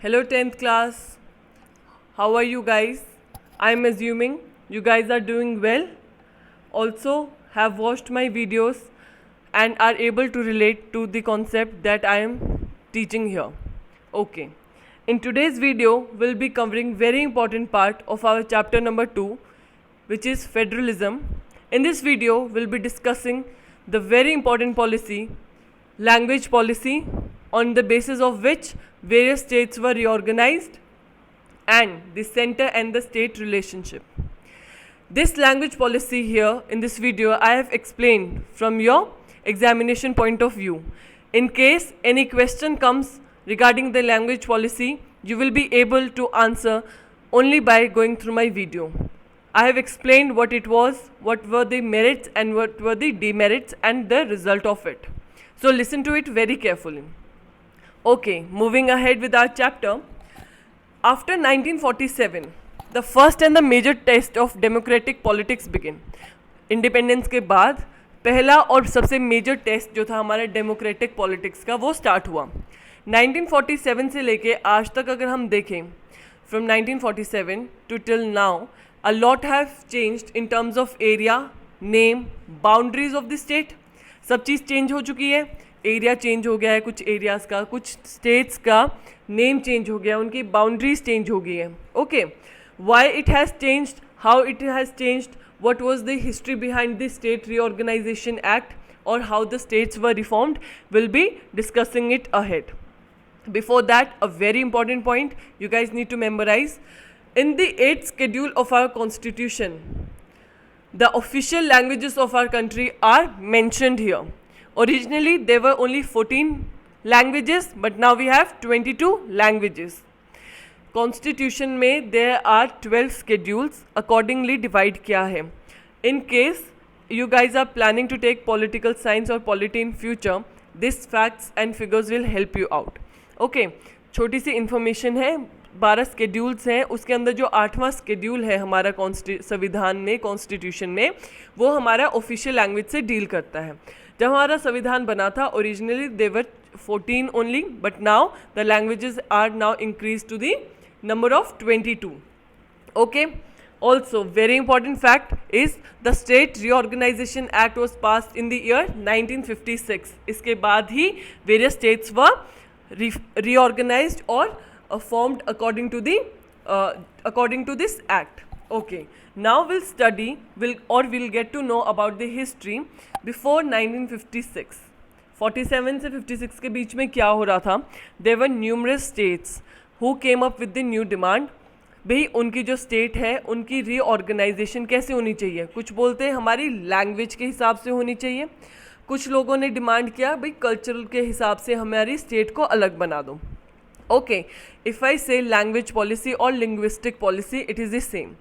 Hello 10th class. How are you guys? I'm assuming you guys are doing well. Also have watched my videos and are able to relate to the concept that I am teaching here. Okay. In today's video, we'll be covering very important part of our chapter number 2, which is federalism. In this video, we'll be discussing the very important policy, language policy, on the basis of which various states were reorganized, and the center and the state relationship. This language policy here in this video I have explained from your examination point of view. In case any question comes regarding the language policy, you will be able to answer only by going through my video. I have explained what it was, what were the merits and what were the demerits and the result of it. So listen to it very carefully. Okay, moving ahead with our chapter. After 1947, the first and the major test of democratic politics began. Independence के बाद पहला और सबसे major test जो था हमारे democratic politics का वो स्टार्ट हुआ 1947 से लेके आज तक. अगर हम देखें from 1947 to till now, a lot have changed in terms of area, name, boundaries of the state. सब चीज़ चेंज हो चुकी है. एरिया चेंज हो गया है कुछ एरियाज़ का, कुछ स्टेट्स का नेम चेंज हो गया, उनकी बाउंड्रीज चेंज हो गई है. Okay, why it has changed, how it has changed, what was the history behind the State Reorganization Act, or how the states were reformed, we'll be discussing it ahead. Before that, a very important point you guys need to memorize. In the 8th schedule of our constitution, the official languages of our country are mentioned here. Originally there were only 14 languages, but now we have 22 languages. Constitution में there are 12 schedules accordingly divide किया है. In case you guys are planning to take political science और polity in future, this facts and figures will help you out. Okay, छोटी सी information है. 12 schedules हैं, उसके अंदर जो 8वां schedule है हमारा संविधान में, कॉन्स्टिट्यूशन में, वो हमारा ऑफिशियल लैंग्वेज से डील करता है. जब हमारा संविधान बना था originally there were 14 only, but now the languages are now increase to the number of 22. Okay, also very important fact is the State Reorganization Act was passed in the year 1956. इसके बाद ही various states were reorganized or formed according to this act. Okay, now we'll study we'll get to know about the history before 1956. 47 से 56 के बीच में क्या हो रहा था. There were numerous states who came up with the new demand. भाई उनकी जो स्टेट है उनकी रीऑर्गेनाइजेशन कैसे होनी चाहिए. कुछ बोलते हैं हमारी लैंग्वेज के हिसाब से होनी चाहिए, कुछ लोगों ने डिमांड किया भाई कल्चरल के हिसाब से हमारी स्टेट को अलग बना दो. ओके, इफ़ आई से लैंग्वेज पॉलिसी और linguistic policy it is the same.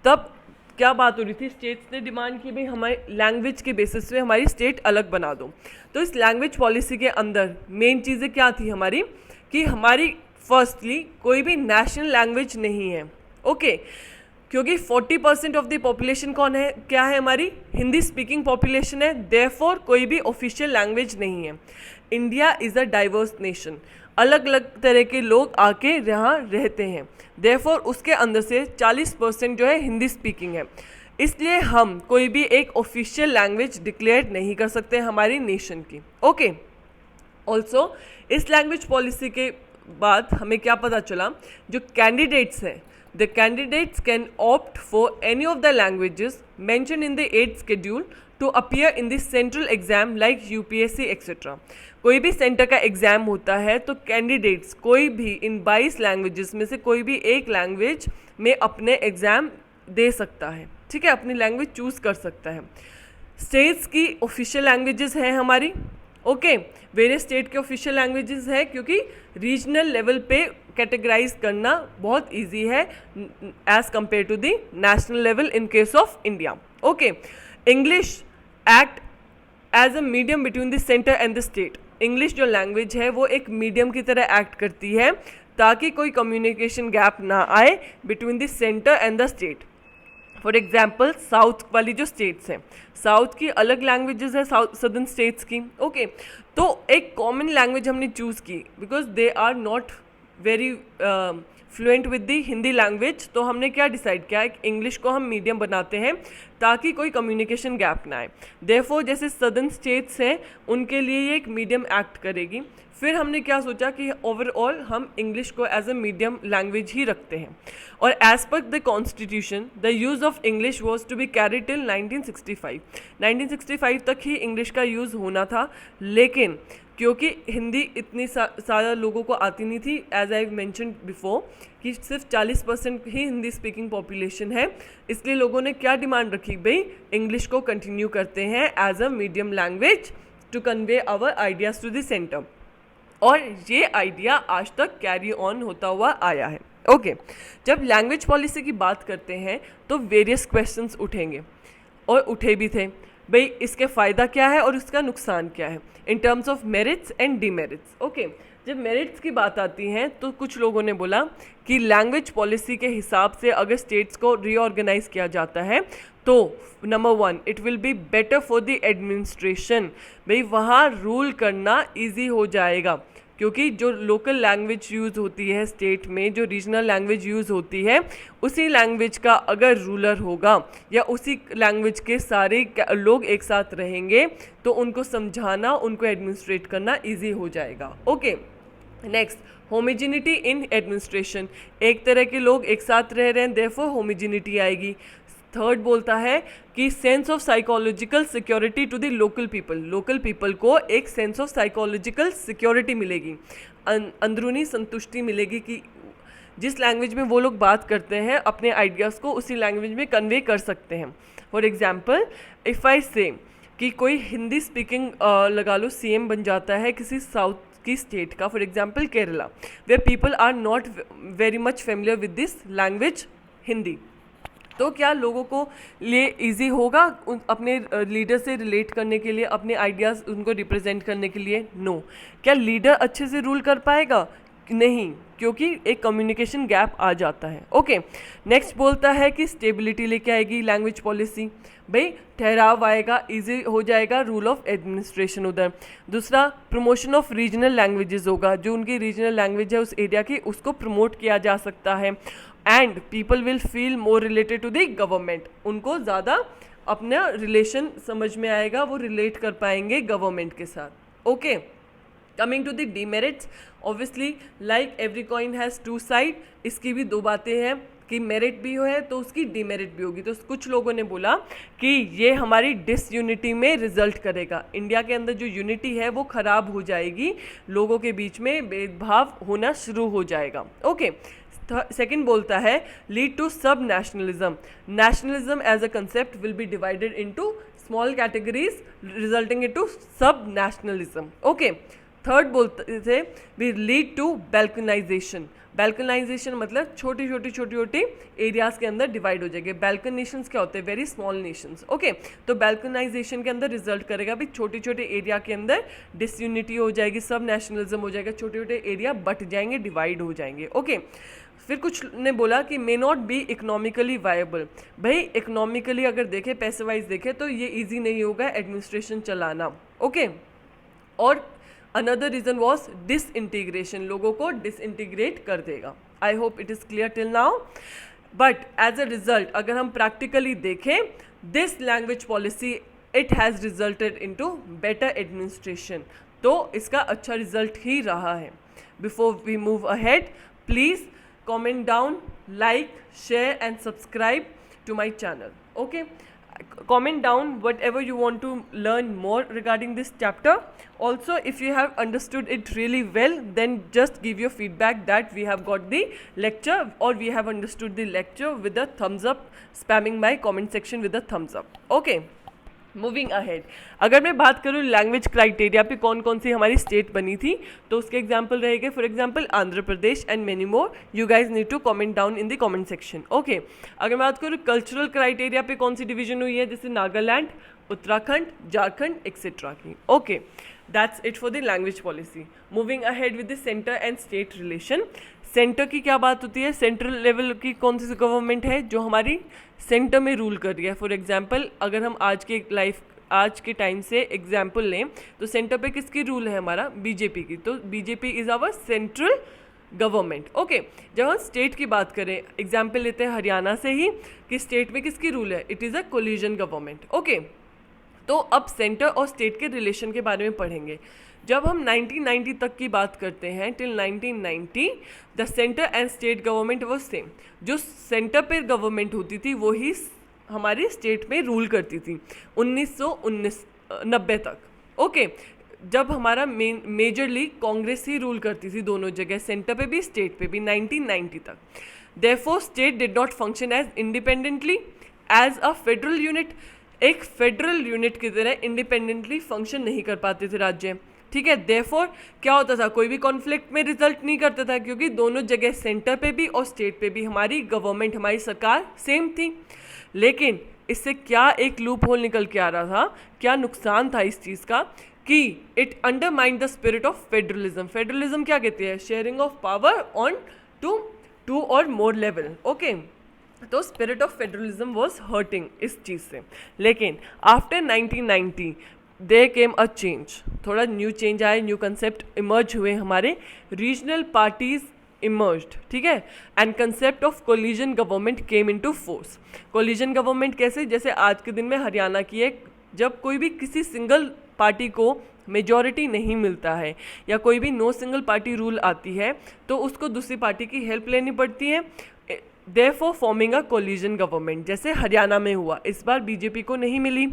तब क्या बात हो रही थी, स्टेट्स ने डिमांड की भाई हमारी लैंग्वेज के बेसिस पे हमारी स्टेट अलग बना दो. तो इस लैंग्वेज पॉलिसी के अंदर मेन चीज़ें क्या थी हमारी, कि हमारी फर्स्टली कोई भी नेशनल लैंग्वेज नहीं है. ओके, क्योंकि 40% ऑफ द पॉपुलेशन कौन है, क्या है, हमारी हिंदी स्पीकिंग पॉपुलेशन है. देयरफॉर कोई भी ऑफिशियल लैंग्वेज नहीं है. India is a diverse nation, अलग अलग तरह के लोग आके यहाँ रहते हैं. देयरफॉर उसके अंदर से 40% जो है हिंदी स्पीकिंग है. इसलिए हम कोई भी एक ऑफिशियल लैंग्वेज डिक्लेयर नहीं कर सकते हमारी नेशन की. ओके, ऑल्सो इस लैंग्वेज पॉलिसी के बाद हमें क्या पता चला, जो कैंडिडेट्स हैं, the candidates can opt for any of the languages mention in the 8th schedule to appear in the central exam like UPSC etcetera. कोई भी सेंटर का एग्ज़ाम होता है तो कैंडिडेट्स कोई भी इन 22 लैंग्वेजेस में से कोई भी एक लैंग्वेज में अपने एग्ज़ाम दे सकता है. ठीक है, अपनी लैंग्वेज चूज़ कर सकता है. स्टेट्स की ऑफिशियल लैंग्वेजेस हैं हमारी. ओके, वेरियस स्टेट के ऑफिशियल लैंग्वेजेस है क्योंकि रीजनल लेवल पे कैटेगराइज करना बहुत इजी है as compare to the national level in case of India. Okay, English act as a medium between the centre and the state. English जो language है वो एक मीडियम की तरह एक्ट करती है ताकि कोई कम्युनिकेशन गैप ना आए between the centre and the state. For example south वाली जो स्टेट्स हैं, साउथ की अलग लैंग्वेजेस है साउथ सदर्न स्टेट्स की. ओके, तो एक कॉमन लैंग्वेज हमने चूज़ की because they are not very fluent with the Hindi language, तो हमने क्या डिसाइड किया, इंग्लिश को हम मीडियम बनाते हैं ताकि कोई कम्युनिकेशन गैप ना आए। देयरफॉर जैसे सदर्न स्टेट्स हैं उनके लिए ये एक मीडियम एक्ट करेगी। फिर हमने क्या सोचा कि ओवरऑल हम इंग्लिश को एज अ मीडियम लैंग्वेज ही रखते हैं, और as per the constitution the use of English was to be carried till 1965। 1965 तक ही इंग्लिश का यूज़ होना था, लेकिन क्योंकि हिंदी इतनी ज़्यादा लोगों को आती नहीं थी, एज आई मैंशन बिफोर कि सिर्फ 40% ही हिंदी स्पीकिंग पॉपुलेशन है, इसलिए लोगों ने क्या डिमांड रखी, भाई इंग्लिश को कंटिन्यू करते हैं as a medium language to convey our ideas to the centre. और ये आइडिया आज तक कैरी ऑन होता हुआ आया है। ओके, जब लैंग्वेज पॉलिसी की बात करते हैं तो वेरियस क्वेश्चंस उठेंगे, और उठे भी थे, भाई इसके फ़ायदा क्या है और इसका नुकसान क्या है इन terms of merits and demerits. Okay, जब मेरिट्स की बात आती है तो कुछ लोगों ने बोला कि लैंग्वेज पॉलिसी के हिसाब से अगर स्टेट्स को रीऑर्गेनाइज किया जाता है तो number 1 it will be better for the administration, भाई वहाँ रूल करना ईजी हो जाएगा, क्योंकि जो लोकल लैंग्वेज यूज़ होती है स्टेट में, जो रीजनल लैंग्वेज यूज़ होती है, उसी लैंग्वेज का अगर रूलर होगा या उसी लैंग्वेज के सारे लोग एक साथ रहेंगे तो उनको समझाना, उनको एडमिनिस्ट्रेट करना इजी हो जाएगा। Okay, next, homogeneity in administration, एक तरह के लोग एक साथ रह रहे हैं, देयरफॉर होमोजेनिटी आएगी। थर्ड बोलता है कि sense of psychological security to the local people, local people को एक सेंस ऑफ साइकोलॉजिकल सिक्योरिटी मिलेगी, अंदरूनी संतुष्टि मिलेगी कि जिस लैंग्वेज में वो लोग बात करते हैं अपने आइडियाज़ को उसी लैंग्वेज में कन्वे कर सकते हैं। फॉर एग्जाम्पल, इफ़ आई से कि कोई हिंदी स्पीकिंग लगा लो सीएम बन जाता है किसी साउथ की स्टेट का, for example Kerala, where people are not very much familiar with this language Hindi, तो क्या लोगों को लिए इजी होगा अपने लीडर से रिलेट करने के लिए, अपने आइडियाज़ उनको रिप्रेजेंट करने के लिए? नो। क्या लीडर अच्छे से रूल कर पाएगा? नहीं, क्योंकि एक कम्युनिकेशन गैप आ जाता है। ओके, नेक्स्ट बोलता है कि स्टेबिलिटी लेके आएगी लैंग्वेज पॉलिसी, भाई ठहराव आएगा, इजी हो जाएगा रूल ऑफ एडमिनिस्ट्रेशन उधर। दूसरा, प्रमोशन ऑफ रीजनल लैंग्वेजेस होगा, जो उनकी रीजनल लैंग्वेज है उस एरिया की उसको प्रमोट किया जा सकता है, and people will feel more related to the government, उनको ज़्यादा अपना रिलेशन समझ में आएगा, वो रिलेट कर पाएंगे गवर्नमेंट के साथ। Okay, coming to the demerits, obviously like every coin has two side, इसकी भी दो बातें हैं कि मेरिट भी है तो उसकी डीमेरिट भी होगी। तो कुछ लोगों ने बोला कि ये हमारी डिसयूनिटी में रिजल्ट करेगा, इंडिया के अंदर जो यूनिटी है वो ख़राब हो जाएगी, लोगों के बीच में भेदभाव होना शुरू हो जाएगा। ओके, सेकेंड बोलता है lead to sub nationalism, nationalism as a concept will be divided into small categories resulting into sub nationalism. Okay, third बोलते थे we lead to balkanization, balkanization मतलब छोटी छोटी एरियाज़ के अंदर डिवाइड हो जाएंगे। बैल्कन नेशंस क्या होते हैं? Very small Nations. ओके, तो बैल्कनाइजेशन के अंदर रिजल्ट करेगा भी छोटे छोटे एरिया के अंदर डिसयूनिटी हो जाएगी, सब नेशनलिज्म हो जाएगा, छोटे छोटे एरिया बट जाएंगे, डिवाइड हो जाएंगे। ओके, फिर कुछ ने बोला कि may not be economically viable, भाई इकोनॉमिकली अगर देखें, पैसे वाइज देखें तो ये ईजी नहीं होगा एडमिनिस्ट्रेशन चलाना। ओके, और अनदर रीज़न वॉज डिसइंटीग्रेशन, लोगों को डिसइंटीग्रेट कर देगा। I hope it is clear till now. But as a result अगर हम प्रैक्टिकली देखें, this language policy it has resulted into better administration, तो इसका अच्छा रिजल्ट ही रहा है। Before we move ahead, please comment down, like, share and subscribe to my channel. Okay, comment down whatever you want to learn more regarding this chapter. Also, if you have understood it really well, then just give your feedback that we have got the lecture or we have understood the lecture with a thumbs up, spamming my comment section with a thumbs up. Okay, moving ahead, अगर मैं बात करूँ language criteria पे कौन कौन सी हमारी state बनी थी, तो उसके एग्जाम्पल रहेंगे for example Andhra Pradesh and many more. You guys need to comment down in the comment section. Okay, अगर मैं बात करूँ कल्चरल क्राइटेरिया पे कौन सी डिवीजन हुई है, जैसे नागालैंड, उत्तराखंड, झारखंड एक्सेट्रा की। Okay, that's it for the language policy. Moving ahead with the centre and state relation. Centre की क्या बात होती है? सेंट्रल लेवल की कौन सी गवर्नमेंट है जो हमारी सेंटर में रूल कर रही है। फॉर एग्जांपल अगर हम आज के टाइम से एग्जांपल लें तो सेंटर पे किसकी रूल है? हमारा बीजेपी की। तो BJP is our central government. Okay, जब हम स्टेट की बात करें, एग्जाम्पल लेते हैं हरियाणा से ही कि स्टेट में किसकी रूल है, it is a coalition government. Okay, तो अब सेंटर और स्टेट के रिलेशन के बारे में पढ़ेंगे। जब हम 1990 तक की बात करते हैं, till 1990 the centre and state government was same. जो सेंटर पे गवर्नमेंट होती थी वो ही हमारी स्टेट में रूल करती थी 1990 तक। ओके, जब हमारा मेजरली कांग्रेस ही रूल करती थी दोनों जगह, सेंटर पे भी स्टेट पे भी 1990 तक। Therefore state did not function as independently as a federal unit. एक फेडरल यूनिट की तरह इंडिपेंडेंटली फंक्शन नहीं कर पाते थे राज्य, ठीक है। देयरफॉर क्या होता था, कोई भी कॉन्फ्लिक्ट में रिजल्ट नहीं करता था, क्योंकि दोनों जगह सेंटर पे भी और स्टेट पे भी हमारी गवर्नमेंट, हमारी सरकार सेम थी। लेकिन इससे क्या एक लूप होल निकल के आ रहा था, क्या नुकसान था इस चीज़ का, कि it undermine the spirit of federalism. Federalism क्या कहते हैं, sharing of power on two or more level. Okay, तो spirit of federalism was hurting इस चीज़ से। लेकिन after 1990 they came a change, थोड़ा न्यू चेंज आए, न्यू कंसेप्ट इमर्ज हुए, हमारे रीजनल पार्टीज इमर्ज्ड, ठीक है, and concept of coalition government came into force. Coalition government कैसे, जैसे आज के दिन में हरियाणा की है, जब कोई भी किसी सिंगल पार्टी को मेजॉरिटी नहीं मिलता है या कोई भी नो सिंगल पार्टी रूल आती है तो उसको दूसरी पार्टी की हेल्प लेनी पड़ती है, therefore forming a coalition government. जैसे हरियाणा में हुआ, इस बार बीजेपी को नहीं मिली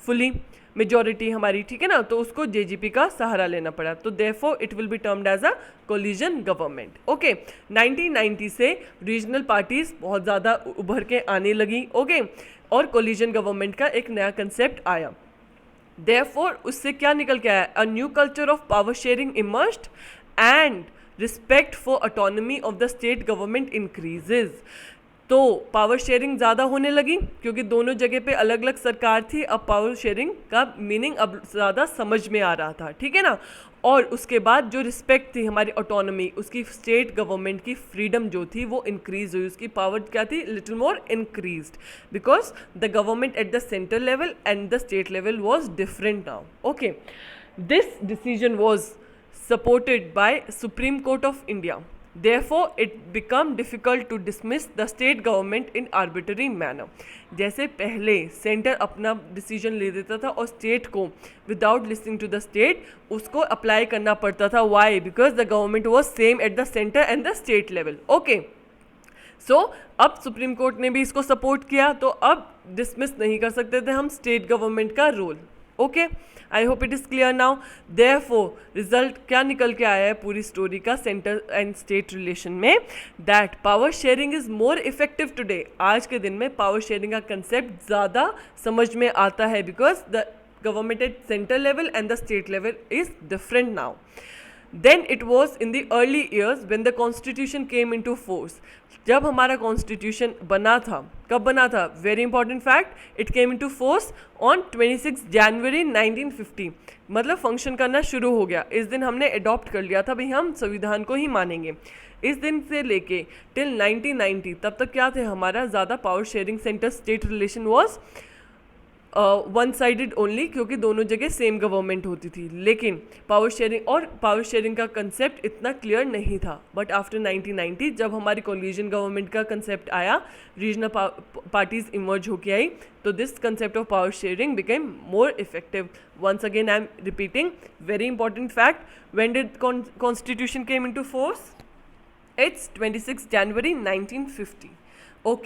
फुली मेजॉरिटी हमारी, ठीक है ना, तो उसको जेजेपी का सहारा लेना पड़ा, तो therefore it will be termed as a coalition government. Okay, 1990 से रीजनल पार्टीज बहुत ज़्यादा उभर के आने लगी। ओके, और कोलिजन गवर्नमेंट का एक नया कंसेप्ट आया। देयरफॉर उससे क्या निकल के आया, a new culture of power sharing emerged and respect for autonomy of the state government increases. तो पावर शेयरिंग ज़्यादा होने लगी, क्योंकि दोनों जगह पे अलग अलग सरकार थी, अब पावर शेयरिंग का मीनिंग अब ज़्यादा समझ में आ रहा था, ठीक है ना। और उसके बाद जो रिस्पेक्ट थी हमारी ऑटोनॉमी, उसकी स्टेट गवर्नमेंट की फ्रीडम जो थी वो इंक्रीज हुई, उसकी पावर क्या थी, little more increased, because the government eight the centre level and the state level was different now. Okay, this decision was supported by Supreme Court of India. Therefore, it became difficult to dismiss the state government in arbitrary manner. जैसे पहले centre अपना decision ले देता था और state को without listening to the state उसको apply करना पड़ता था। Why? Because the government was same at the centre and the state level. Okay, so अब सुप्रीम कोर्ट ने भी इसको सपोर्ट किया, तो अब डिसमिस नहीं कर सकते थे हम स्टेट गवर्नमेंट का role. Okay, I hope it is clear now. Therefore result क्या निकल के आया है पूरी स्टोरी का सेंटर एंड स्टेट रिलेशन में, that power sharing is more effective today. आज के दिन में पावर शेयरिंग का कंसेप्ट ज़्यादा समझ में आता है, because the government at centre level and the state level is different now than it was in the early years when the constitution came into force. जब हमारा कॉन्स्टिट्यूशन बना था, कब बना था, very important fact, it came into force on 26 January 1950, मतलब function करना शुरू हो गया। इस दिन हमने अडॉप्ट कर लिया था, भाई हम संविधान को ही मानेंगे। इस दिन से लेके टिल 1990 तब तक क्या थे हमारा, ज़्यादा power sharing centre state relation was one sided only, क्योंकि दोनों जगह सेम गवर्नमेंट होती थी। लेकिन पावर शेयरिंग का कंसेप्ट इतना क्लियर नहीं था। बट आफ्टर 1990 जब हमारी कोलिजन गवर्नमेंट का कंसेप्ट आया, रीजनल पार्टीज इमर्ज होके आई, तो this concept of power sharing became more effective. Once again I am repeating, very important fact, when did constitution came into force, it's 26 January 1950। Okay.